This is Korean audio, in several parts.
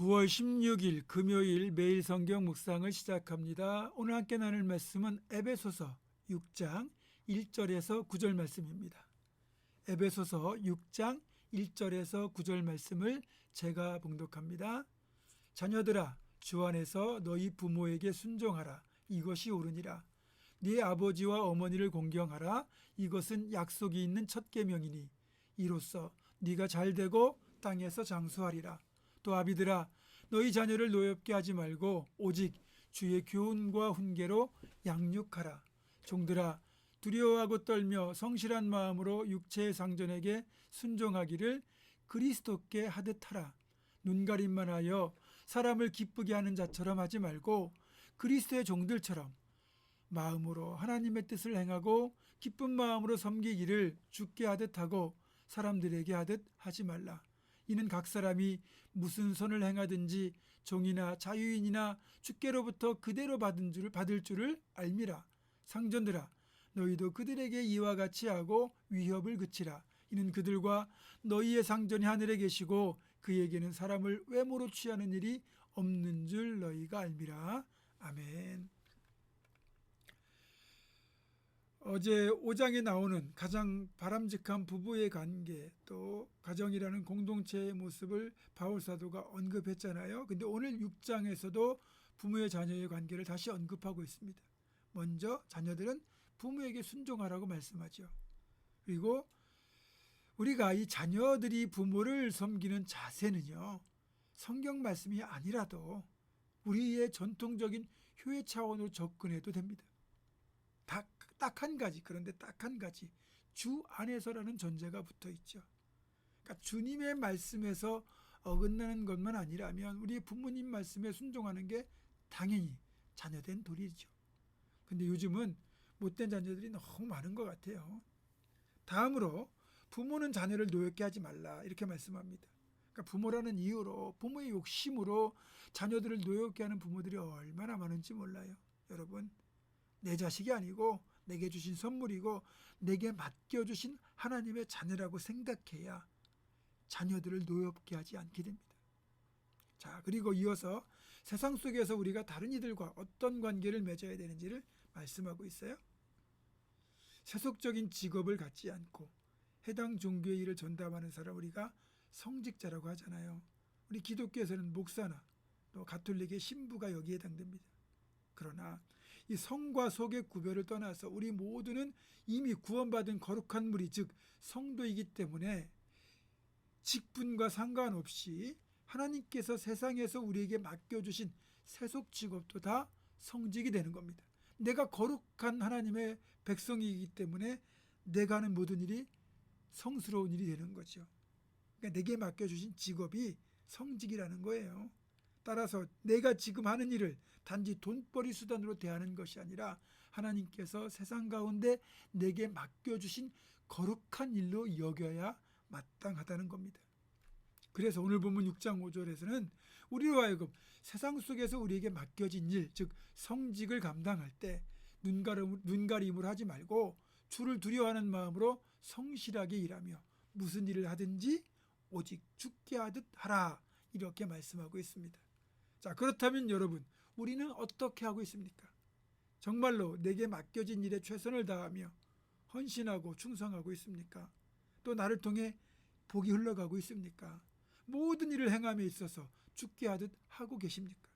9월 16일 금요일 매일 성경 묵상을 시작합니다. 오늘 함께 나눌 말씀은 에베소서 6장 1절에서 9절 말씀입니다. 에베소서 6장 1절에서 9절 말씀을 제가 봉독합니다. 자녀들아, 주 안에서 너희 부모에게 순종하라. 이것이 옳으니라. 네 아버지와 어머니를 공경하라. 이것은 약속이 있는 첫 계명이니 이로써 네가 잘되고 땅에서 장수하리라. 또 아비들아, 너희 자녀를 노엽게 하지 말고 오직 주의 교훈과 훈계로 양육하라. 종들아, 두려워하고 떨며 성실한 마음으로 육체의 상전에게 순종하기를 그리스도께 하듯 하라. 눈가림만 하여 사람을 기쁘게 하는 자처럼 하지 말고 그리스도의 종들처럼 마음으로 하나님의 뜻을 행하고 기쁜 마음으로 섬기기를 주께 하듯 하고 사람들에게 하듯 하지 말라. 이는 각 사람이 무슨 선을 행하든지 종이나 자유인이나 주께로부터 그대로 받을 줄을 알미라. 상전들아, 너희도 그들에게 이와 같이 하고 위협을 그치라. 이는 그들과 너희의 상전이 하늘에 계시고 그에게는 사람을 외모로 취하는 일이 없는 줄 너희가 알미라. 아멘. 어제 5장에 나오는 가장 바람직한 부부의 관계, 또 가정이라는 공동체의 모습을 바울 사도가 언급했잖아요. 근데 오늘 6장에서도 부모의 자녀의 관계를 다시 언급하고 있습니다. 먼저 자녀들은 부모에게 순종하라고 말씀하죠. 그리고 우리가 이 자녀들이 부모를 섬기는 자세는요, 성경 말씀이 아니라도 우리의 전통적인 효의 차원으로 접근해도 됩니다. 딱 한 가지, 그런데 딱 한 가지, 주 안에서라는 전제가 붙어 있죠. 그러니까 주님의 말씀에서 어긋나는 것만 아니라면 우리 부모님 말씀에 순종하는 게 당연히 자녀된 도리죠. 근데 요즘은 못된 자녀들이 너무 많은 것 같아요. 다음으로 부모는 자녀를 노엽게 하지 말라, 이렇게 말씀합니다. 그러니까 부모라는 이유로, 부모의 욕심으로 자녀들을 노엽게 하는 부모들이 얼마나 많은지 몰라요. 여러분, 내 자식이 아니고 내게 주신 선물이고 내게 맡겨주신 하나님의 자녀라고 생각해야 자녀들을 노엽게 하지 않게 됩니다. 자, 그리고 이어서 세상 속에서 우리가 다른 이들과 어떤 관계를 맺어야 되는지를 말씀하고 있어요. 세속적인 직업을 갖지 않고 해당 종교의 일을 전담하는 사람, 우리가 성직자라고 하잖아요. 우리 기독교에서는 목사나 또 가톨릭의 신부가 여기에 해당됩니다. 그러나 이 성과 속의 구별을 떠나서 우리 모두는 이미 구원받은 거룩한 무리, 즉 성도이기 때문에 직분과 상관없이 하나님께서 세상에서 우리에게 맡겨주신 세속 직업도 다 성직이 되는 겁니다. 내가 거룩한 하나님의 백성이기 때문에 내가 하는 모든 일이 성스러운 일이 되는 거죠. 그러니까 내게 맡겨주신 직업이 성직이라는 거예요. 따라서 내가 지금 하는 일을 단지 돈벌이 수단으로 대하는 것이 아니라 하나님께서 세상 가운데 내게 맡겨주신 거룩한 일로 여겨야 마땅하다는 겁니다. 그래서 오늘 본문 6장 5절에서는 우리로 하여금 세상 속에서 우리에게 맡겨진 일, 즉 성직을 감당할 때 눈가림을 하지 말고 주를 두려워하는 마음으로 성실하게 일하며 무슨 일을 하든지 오직 주께 하듯 하라, 이렇게 말씀하고 있습니다. 자, 그렇다면 여러분, 우리는 어떻게 하고 있습니까? 정말로 내게 맡겨진 일에 최선을 다하며 헌신하고 충성하고 있습니까? 또 나를 통해 복이 흘러가고 있습니까? 모든 일을 행함에 있어서 주께 하듯 하고 계십니까?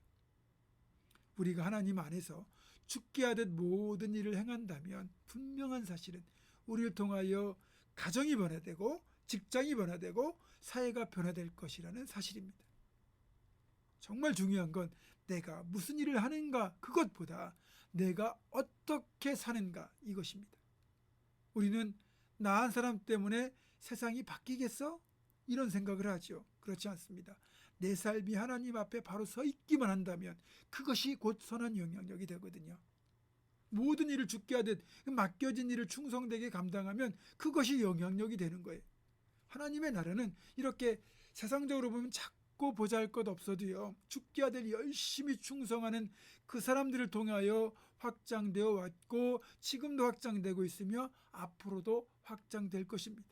우리가 하나님 안에서 주께 하듯 모든 일을 행한다면 분명한 사실은 우리를 통하여 가정이 변화되고 직장이 변화되고 사회가 변화될 것이라는 사실입니다. 정말 중요한 건 내가 무슨 일을 하는가, 그것보다 내가 어떻게 사는가, 이것입니다. 우리는 나 한 사람 때문에 세상이 바뀌겠어? 이런 생각을 하죠. 그렇지 않습니다. 내 삶이 하나님 앞에 바로 서 있기만 한다면 그것이 곧 선한 영향력이 되거든요. 모든 일을 주께 하듯 맡겨진 일을 충성되게 감당하면 그것이 영향력이 되는 거예요. 하나님의 나라는 이렇게 세상적으로 보면 작고 보잘것없어도요, 주께 하듯 열심히 충성하는 그 사람들을 통하여 확장되어 왔고 지금도 확장되고 있으며 앞으로도 확장될 것입니다.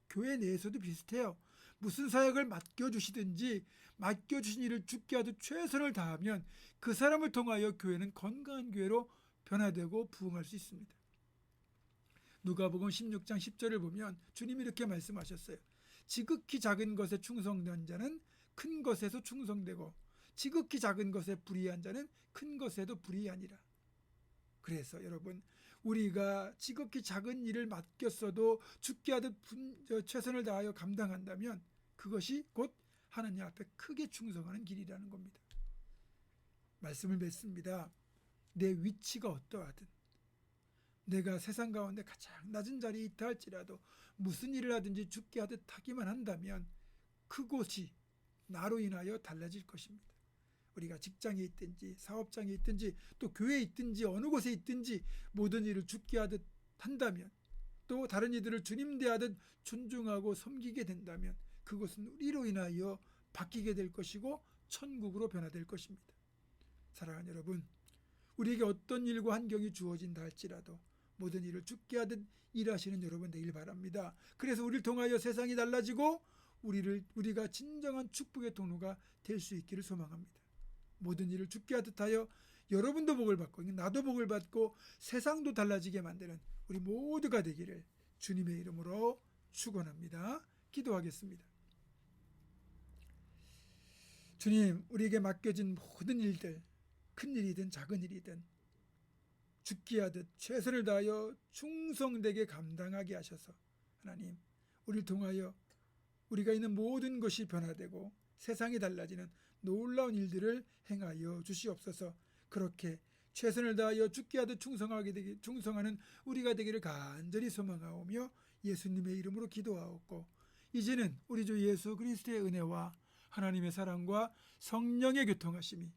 교회 내에서도 비슷해요. 무슨 사역을 맡겨주시든지 맡겨주신 일을 죽게 하듯 최선을 다하면 그 사람을 통하여 교회는 건강한 교회로 변화되고 부흥할 수 있습니다. 누가복음 16장 10절을 보면 주님이 이렇게 말씀하셨어요. 지극히 작은 것에 충성된 자는 큰 것에서 충성되고 지극히 작은 것에 불의한 자는 큰 것에도 불의하니라. 그래서 여러분, 우리가 지극히 작은 일을 맡겼어도 죽게 하듯 최선을 다하여 감당한다면 그것이 곧 하나님 앞에 크게 충성하는 길이라는 겁니다. 말씀을 맺습니다. 내 위치가 어떠하든 내가 세상 가운데 가장 낮은 자리에 있다 할지라도 무슨 일을 하든지 죽게 하듯 하기만 한다면 그곳이 나로 인하여 달라질 것입니다. 우리가 직장에 있든지 사업장에 있든지 또 교회에 있든지 어느 곳에 있든지 모든 일을 죽게 하듯 한다면 또 다른 이들을 주님 대하듯 존중하고 섬기게 된다면 그것은 우리로 인하여 바뀌게 될 것이고 천국으로 변화될 것입니다. 사랑하는 여러분, 우리에게 어떤 일과 환경이 주어진다 할지라도 모든 일을 죽게 하듯 일하시는 여러분 되길 바랍니다. 그래서 우리를 통하여 세상이 달라지고 우리가 진정한 축복의 통로가 될 수 있기를 소망합니다. 모든 일을 죽게 하듯 하여 여러분도 복을 받고 나도 복을 받고 세상도 달라지게 만드는 우리 모두가 되기를 주님의 이름으로 축원합니다. 기도하겠습니다. 주님, 우리에게 맡겨진 모든 일들, 큰 일이든 작은 일이든 죽게 하듯 최선을 다하여 충성되게 감당하게 하셔서 하나님, 우리를 통하여 우리가 있는 모든 것이 변화되고 세상이 달라지는 놀라운 일들을 행하여 주시옵소서. 그렇게 최선을 다하여 죽게 하듯 충성하는 우리가 되기를 간절히 소망하오며 예수님의 이름으로 기도하옵고 이제는 우리 주 예수 그리스도의 은혜와 하나님의 사랑과 성령의 교통하심이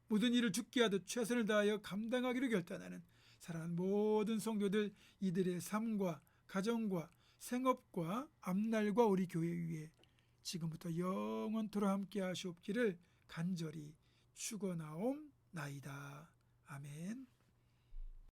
모든 일을 죽게 하듯 최선을 다하여 감당하기로 결단하는 사랑하는 모든 성도들 이들의 삶과 가정과 생업과 앞날과 우리 교회 위에 지금부터 영원토록 함께 하시옵기를 간절히 축원하옵나이다. 아멘.